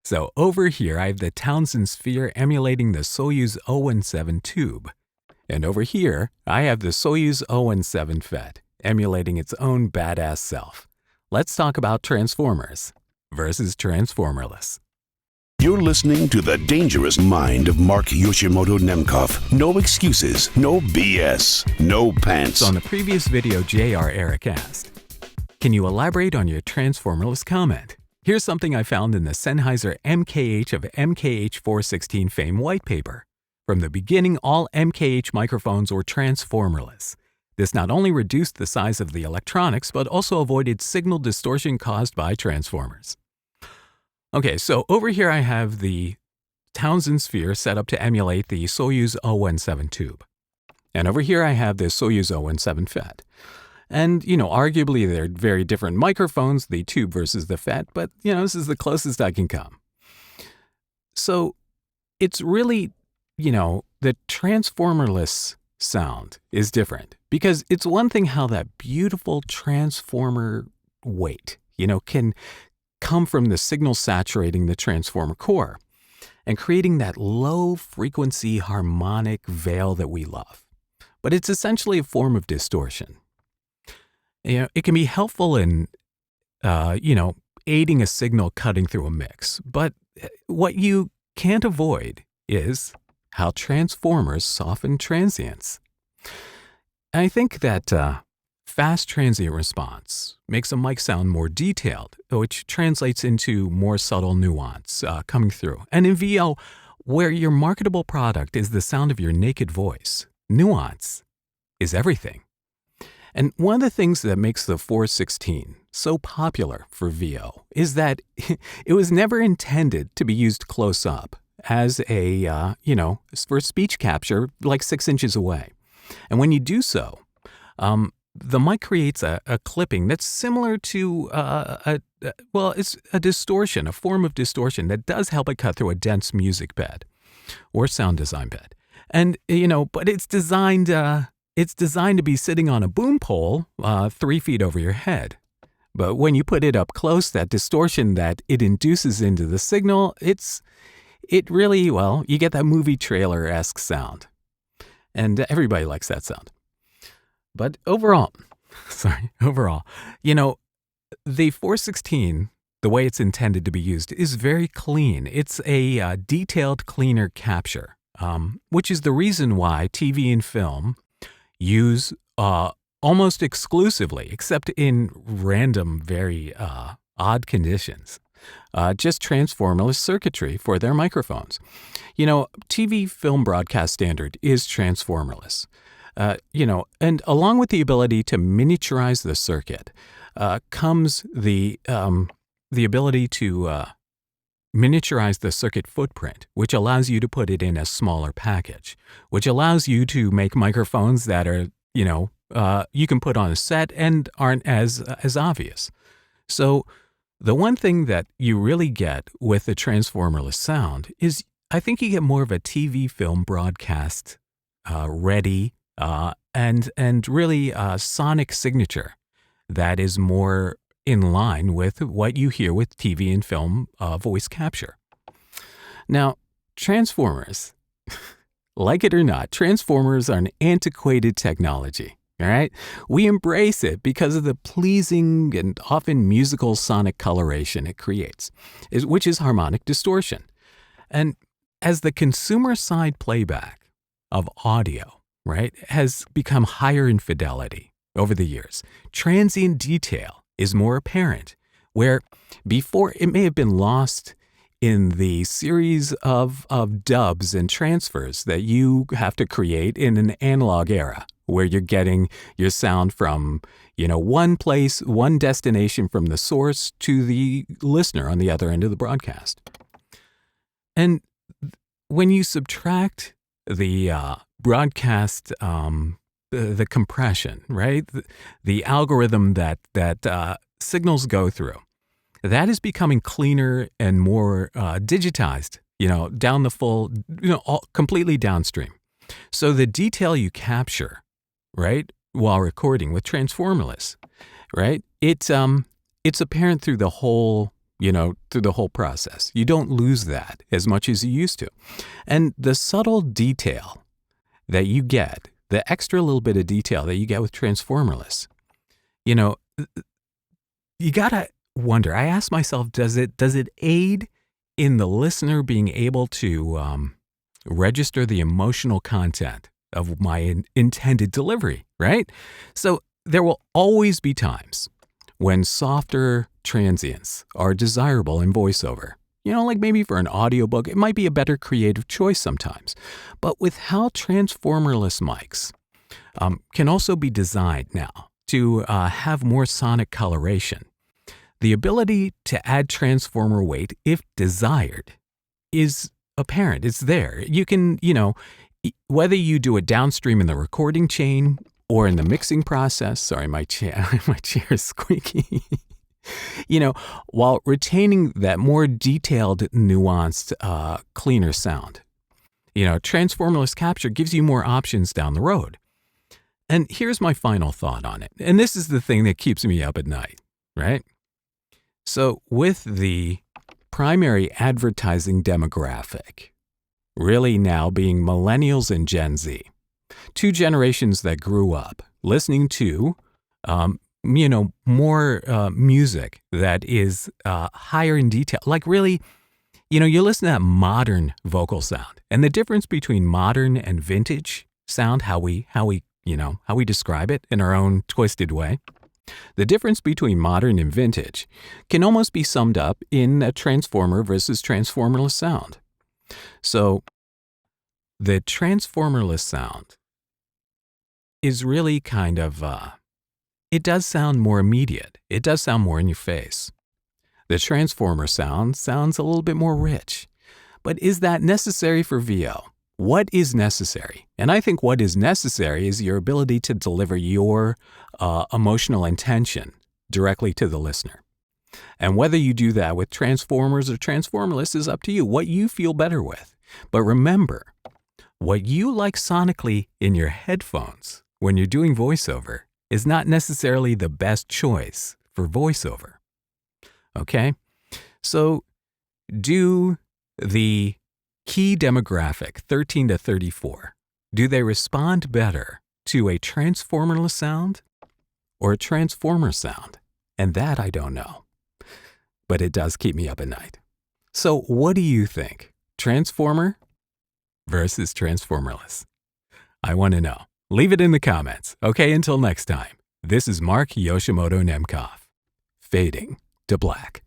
So over here, I have the Townsend sphere emulating the Soyuz 017 tube. And over here, I have the Soyuz 017 FET emulating its own badass self. Let's talk about Transformers versus Transformerless. You're listening to The Dangerous Mind of Mark Yoshimoto Nemkov. No excuses, no BS, no pants. So on the previous video, JR Eric asked, can you elaborate on your Transformerless comment? Here's something I found in the Sennheiser MKH of MKH 416 fame white paper. From the beginning, all MKH microphones were Transformerless. This not only reduced the size of the electronics, but also avoided signal distortion caused by transformers. Okay, so over here I have the Townsend sphere set up to emulate the Soyuz 017 tube. And over here I have the Soyuz 017 FET. And, arguably they're very different microphones, the tube versus the FET, but, this is the closest I can come. So it's really, the Transformerless sound is different because it's one thing how that beautiful transformer weight, can come from the signal saturating the transformer core and creating that low frequency harmonic veil that we love. But it's essentially a form of distortion. It can be helpful in, aiding a signal cutting through a mix. But what you can't avoid is how transformers soften transients. I think that fast transient response makes a mic sound more detailed, which translates into more subtle nuance coming through. And in VO, where your marketable product is the sound of your naked voice, nuance is everything. And one of the things that makes the 416 so popular for VO is that it was never intended to be used close up as a, for speech capture like 6 inches away. And when you do so, the mic creates a clipping that's similar to, it's a distortion, a form of distortion that does help it cut through a dense music bed or sound design bed. And, but it's designed to be sitting on a boom pole 3 feet over your head. But when you put it up close, that distortion that it induces into the signal, it really, you get that movie trailer-esque sound. And everybody likes that sound. But overall, the 416, the way it's intended to be used, is very clean. It's a detailed, cleaner capture, which is the reason why TV and film use almost exclusively, except in random, very odd conditions, just transformerless circuitry for their microphones. TV film broadcast standard is transformerless. And along with the ability to miniaturize the circuit comes the ability to miniaturize the circuit footprint, which allows you to put it in a smaller package, which allows you to make microphones that are, you can put on a set and aren't as obvious. So the one thing that you really get with the transformerless sound is I think you get more of a TV film broadcast ready and really sonic signature that is more in line with what you hear with TV and film voice capture. Now, Transformers, like it or not, Transformers are an antiquated technology, all right? We embrace it because of the pleasing and often musical sonic coloration it creates, which is harmonic distortion. And as the consumer side playback of audio, right, has become higher in fidelity over the years, transient detail is more apparent, where before it may have been lost in the series of dubs and transfers that you have to create in an analog era, where you're getting your sound from, one place, one destination from the source to the listener on the other end of the broadcast. And when you subtract the broadcast, the compression, right? The algorithm that signals go through, that is becoming cleaner and more digitized, down the full, completely downstream. So the detail you capture, right, while recording with Transformerless, right, it's apparent through the whole through the whole process. You don't lose that as much as you used to. And the subtle detail that you get, the extra little bit of detail that you get with Transformerless, you gotta wonder. I ask myself, does it aid in the listener being able to register the emotional content of my intended delivery, right? So there will always be times when softer transients are desirable in voiceover. Like maybe for an audiobook, it might be a better creative choice sometimes. But with how Transformerless mics can also be designed now to have more sonic coloration, the ability to add transformer weight, if desired, is apparent. It's there. You can, whether you do it downstream in the recording chain or in the mixing process. Sorry, my chair is squeaky. While retaining that more detailed, nuanced, cleaner sound. Transformerless capture gives you more options down the road. And here's my final thought on it. And this is the thing that keeps me up at night, right? So with the primary advertising demographic really now being millennials and Gen Z, two generations that grew up listening to, more music that is higher in detail. Like really, you listen to that modern vocal sound, and the difference between modern and vintage sound, how we describe it in our own twisted way. The difference between modern and vintage can almost be summed up in a transformer versus transformerless sound. So the transformerless sound is really kind of, it does sound more immediate. It does sound more in your face. The transformer sound sounds a little bit more rich. But is that necessary for VO? What is necessary? And I think what is necessary is your ability to deliver your emotional intention directly to the listener. And whether you do that with transformers or transformerless is up to you, what you feel better with. But remember, what you like sonically in your headphones when you're doing voiceover is not necessarily the best choice for voiceover. Okay? So do the key demographic, 13 to 34, do they respond better to a transformerless sound or a transformer sound? And that I don't know. But it does keep me up at night. So what do you think? Transformer versus transformerless? I want to know. Leave it in the comments. Okay, until next time. This is Mark Yoshimoto Nemkov, fading to black.